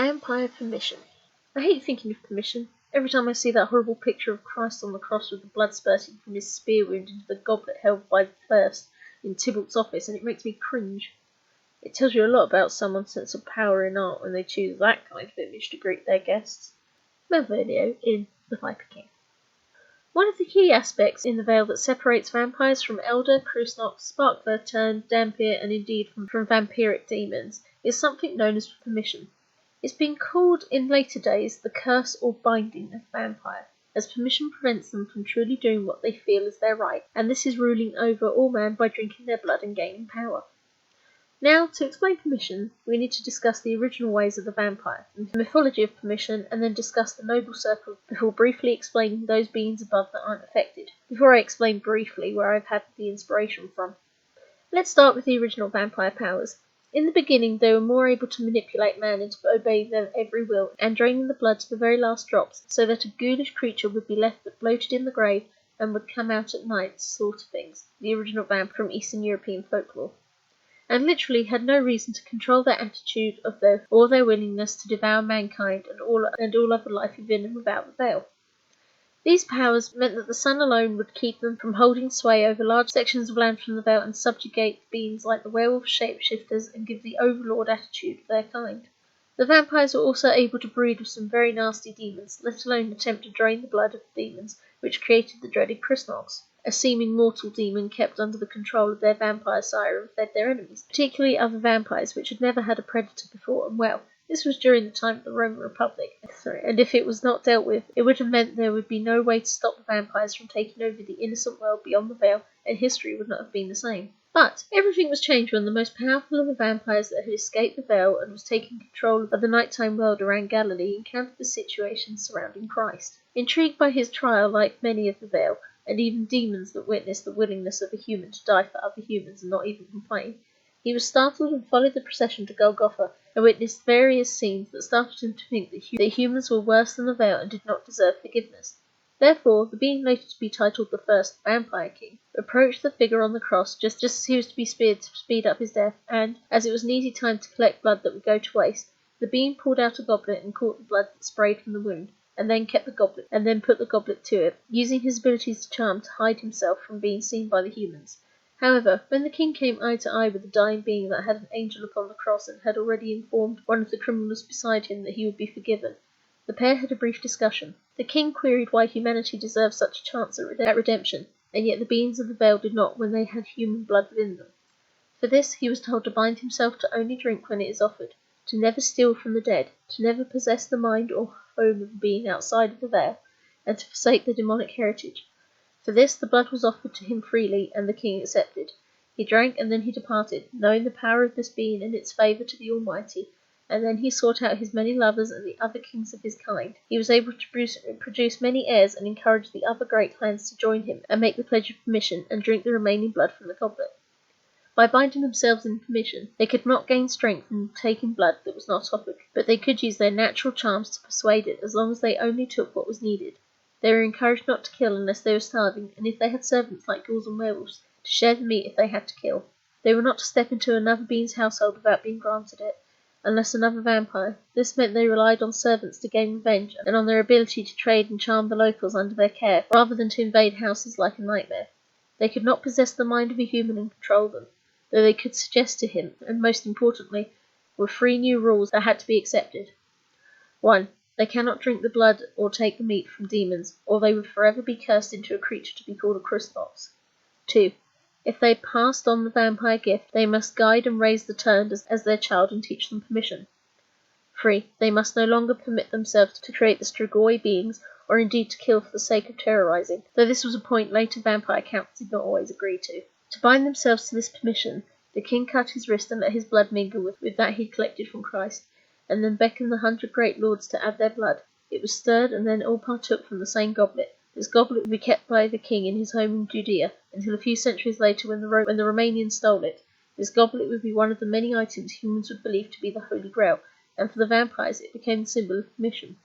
Vampire permission. I hate thinking of permission. Every time I see that horrible picture of Christ on the cross with the blood spurting from his spear wound into the goblet held by the first in Tybalt's office, and it makes me cringe. It tells you a lot about someone's sense of power in art when they choose that kind of image to greet their guests. Belial in The Viper King. One of the key aspects in the veil that separates vampires from elder, Krusnock, Sparkler, Turn, Dampier, and indeed from vampiric demons is something known as permission. It's been called in later days the curse or binding of vampire, as permission prevents them from truly doing what they feel is their right, and this is ruling over all man by drinking their blood and gaining power. Now, to explain permission, we need to discuss the original ways of the vampire, the mythology of permission, and then discuss the noble circle before briefly explaining those beings above that aren't affected, before I explain briefly where I've had the inspiration from. Let's start with the original vampire powers. In the beginning, they were more able to manipulate man into obeying their every will, and draining the blood to the very last drops, so that a ghoulish creature would be left but bloated in the grave, and would come out at night to slaughter things, the original vamp from Eastern European folklore, and literally had no reason to control their attitude of or their willingness to devour mankind and all other life within and without the veil. These powers meant that the sun alone would keep them from holding sway over large sections of land from the veil and subjugate beings like the werewolf shapeshifters and give the overlord attitude of their kind. The vampires were also able to breed with some very nasty demons, let alone attempt to drain the blood of the demons, which created the dreaded Krusnoks, a seeming mortal demon kept under the control of their vampire sire and fed their enemies, particularly other vampires which had never had a predator before, and this was during the time of the Roman Republic, and if it was not dealt with, it would have meant there would be no way to stop the vampires from taking over the innocent world beyond the veil, and history would not have been the same. But everything was changed when the most powerful of the vampires that had escaped the veil and was taking control of the nighttime world around Galilee encountered the situation surrounding Christ. Intrigued by his trial, like many of the veil, and even demons that witnessed the willingness of a human to die for other humans and not even complain, he was startled and followed the procession to Golgotha and witnessed various scenes that started him to think that humans were worse than the veil and did not deserve forgiveness. Therefore, the being later to be titled the first Vampire King approached the figure on the cross just as he was to be speared to speed up his death, and, as it was an easy time to collect blood that would go to waste, the being pulled out a goblet and caught the blood that sprayed from the wound, and then kept the goblet, and then put the goblet to it, using his abilities to charm to hide himself from being seen by the humans. However, when the king came eye to eye with the dying being that had an angel upon the cross and had already informed one of the criminals beside him that he would be forgiven, the pair had a brief discussion. The king queried why humanity deserved such a chance at redemption, and yet the beings of the veil did not when they had human blood within them. For this he was told to bind himself to only drink when it is offered, to never steal from the dead, to never possess the mind or home of a being outside of the veil, and to forsake the demonic heritage. For this the blood was offered to him freely, and the king accepted. He drank, and then he departed, knowing the power of this being and its favour to the Almighty, and then he sought out his many lovers and the other kings of his kind. He was able to produce many heirs and encourage the other great clans to join him and make the pledge of permission and drink the remaining blood from the goblet. By binding themselves in permission, they could not gain strength from taking blood that was not offered, but they could use their natural charms to persuade it as long as they only took what was needed. They were encouraged not to kill unless they were starving, and if they had servants like ghouls and werewolves, to share the meat if they had to kill. They were not to step into another being's household without being granted it, unless another vampire. This meant they relied on servants to gain revenge, and on their ability to trade and charm the locals under their care, rather than to invade houses like a nightmare. They could not possess the mind of a human and control them, though they could suggest to him, and most importantly, were 3 new rules that had to be accepted. 1. They cannot drink the blood or take the meat from demons, or they would forever be cursed into a creature to be called a Krusnoks. 2. If they passed on the vampire gift, they must guide and raise the turned as their child and teach them permission. 3. They must no longer permit themselves to create the Strigoi beings, or indeed to kill for the sake of terrorizing, though this was a point later vampire counts did not always agree to. To bind themselves to this permission, the king cut his wrist and let his blood mingle with that he collected from Christ, and then beckoned the 100 great lords to add their blood. It was stirred, and then all partook from the same goblet. This goblet would be kept by the king in his home in Judea, until a few centuries later when the Romanians stole it. This goblet would be one of the many items humans would believe to be the Holy Grail, and for the vampires it became the symbol of permission.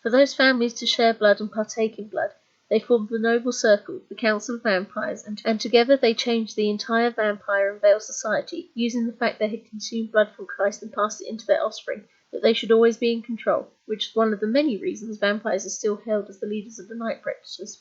For those families to share blood and partake in blood, they formed the noble circle, the Council of Vampires, and together they changed the entire vampire and veil society, using the fact they had consumed blood from Christ and passed it into their offspring. that they should always be in control, which is one of the many reasons vampires are still held as the leaders of the night predators.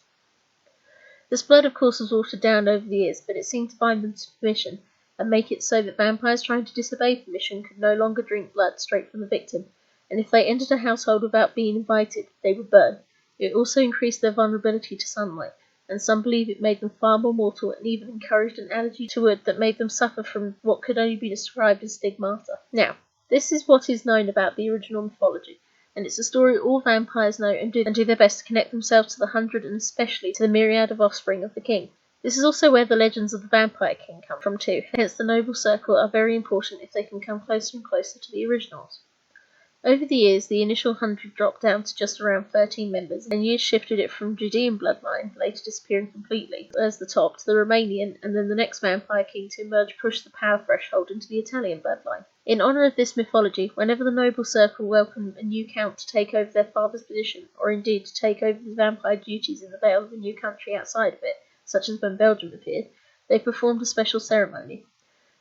This blood, of course, was watered down over the years, but it seemed to bind them to permission, and make it so that vampires trying to disobey permission could no longer drink blood straight from the victim, and if they entered a household without being invited, they would burn. It also increased their vulnerability to sunlight, and some believe it made them far more mortal and even encouraged an allergy to wood that made them suffer from what could only be described as stigmata. Now, this is what is known about the original mythology, and it's a story all vampires know and do their best to connect themselves to the hundred and especially to the myriad of offspring of the king. This is also where the legends of the Vampire King come from too, hence the noble circle are very important if they can come closer and closer to the originals. Over the years, the initial 100 dropped down to just around 13 members, and years shifted it from Judean bloodline, later disappearing completely, as the top, to the Romanian, and then the next Vampire King to emerge pushed the power threshold into the Italian bloodline. In honour of this mythology, whenever the noble circle welcomed a new count to take over their father's position, or indeed to take over the vampire duties in the Vale of a new country outside of it, such as when Belgium appeared, they performed a special ceremony.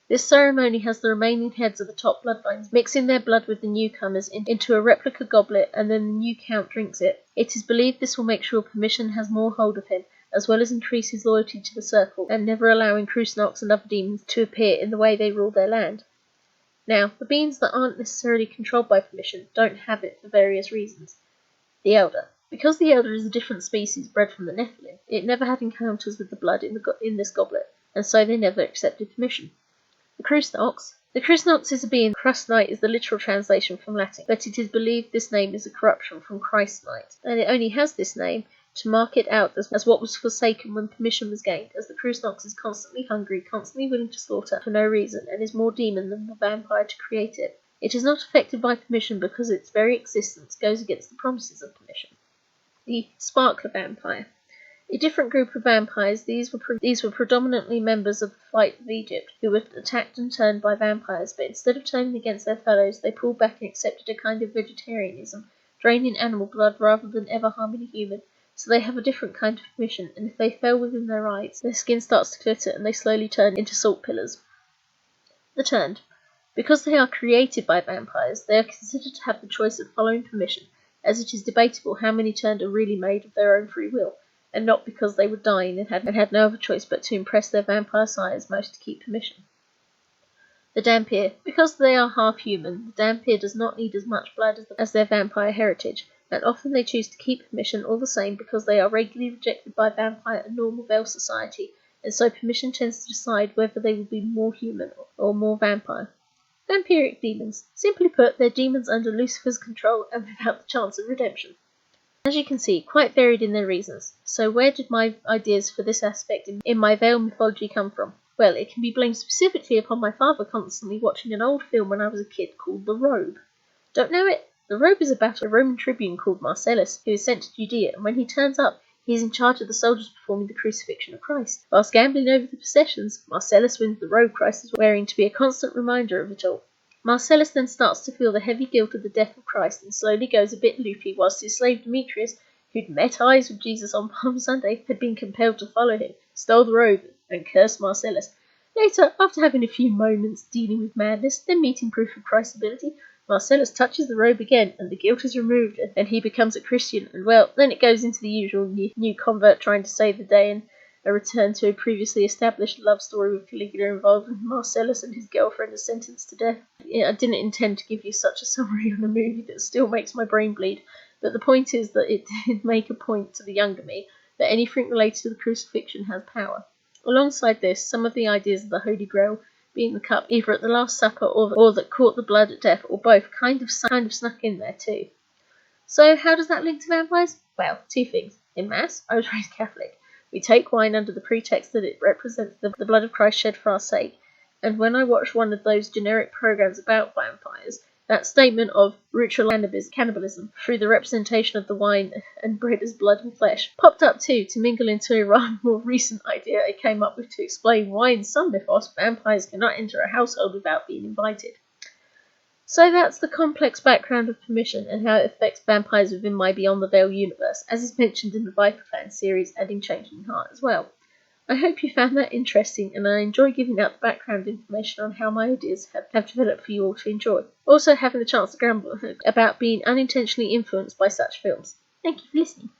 This ceremony has the remaining heads of the top bloodlines mixing their blood with the newcomers into a replica goblet, and then the new count drinks it. It is believed this will make sure permission has more hold of him, as well as increase his loyalty to the circle, and never allowing Krusnoks and other demons to appear in the way they rule their land. Now, the beings that aren't necessarily controlled by permission don't have it for various reasons. The Elder. Because the Elder is a different species bred from the Nephilim, it never had encounters with the blood in this goblet, and so they never accepted permission. The Krusnoks. The Krusnoks is a being. Crust Knight is the literal translation from Latin, but it is believed this name is a corruption from Christ Knight, and it only has this name to mark it out as what was forsaken when permission was gained, as the Krusnoks is constantly hungry, constantly willing to slaughter for no reason, and is more demon than the vampire to create it. It is not affected by permission because its very existence goes against the promises of permission. The Sparkler Vampire. A different group of vampires, these were predominantly members of the Flight of Egypt, who were attacked and turned by vampires, but instead of turning against their fellows, they pulled back and accepted a kind of vegetarianism, draining animal blood rather than ever harming a human, so they have a different kind of permission, and if they fell within their rights, their skin starts to glitter and they slowly turn into salt pillars. The Turned. Because they are created by vampires, they are considered to have the choice of following permission, as it is debatable how many turned are really made of their own free will, and not because they were dying and had no other choice but to impress their vampire sires most to keep permission. The Dhampir. Because they are half human, the Dhampir does not need as much blood as their vampire heritage, and often they choose to keep permission all the same because they are regularly rejected by vampire and normal Vale society, and so permission tends to decide whether they will be more human or more vampire. Vampiric demons. Simply put, they're demons under Lucifer's control and without the chance of redemption. As you can see, quite varied in their reasons. So where did my ideas for this aspect in my Vale mythology come from? Well, it can be blamed specifically upon my father constantly watching an old film when I was a kid called The Robe. Don't know it? The Robe is about a Roman tribune called Marcellus, who is sent to Judea, and when he turns up, he is in charge of the soldiers performing the crucifixion of Christ. Whilst gambling over the processions, Marcellus wins the robe Christ is wearing to be a constant reminder of it all. Marcellus then starts to feel the heavy guilt of the death of Christ and slowly goes a bit loopy, whilst his slave Demetrius, who'd met eyes with Jesus on Palm Sunday, had been compelled to follow him, stole the robe, and cursed Marcellus. Later, after having a few moments dealing with madness, then meeting proof of Christ's ability, Marcellus touches the robe again, and the guilt is removed, and he becomes a Christian, and well, then it goes into the usual new convert trying to save the day, and a return to a previously established love story with Caligula involving Marcellus and his girlfriend are sentenced to death. I didn't intend to give you such a summary on a movie that still makes my brain bleed, but the point is that it did make a point to the younger me that anything related to the crucifixion has power. Alongside this, some of the ideas of the Holy Grail being the cup either at the Last Supper or that caught the blood at death, or both, kind of snuck in there too. So how does that link to vampires? Well, two things. In Mass, I was raised Catholic. We take wine under the pretext that it represents the blood of Christ shed for our sake, and when I watched one of those generic programs about vampires, that statement of ritual cannibalism through the representation of the wine and bread as blood and flesh popped up too, to mingle into a rather more recent idea I came up with to explain why in some mythos vampires cannot enter a household without being invited. So that's the complex background of permission and how it affects vampires within my Beyond the Veil universe, as is mentioned in the Viper Clan series and in Changeling Heart as well. I hope you found that interesting, and I enjoy giving out the background information on how my ideas have developed for you all to enjoy. Also having the chance to grumble about being unintentionally influenced by such films. Thank you for listening.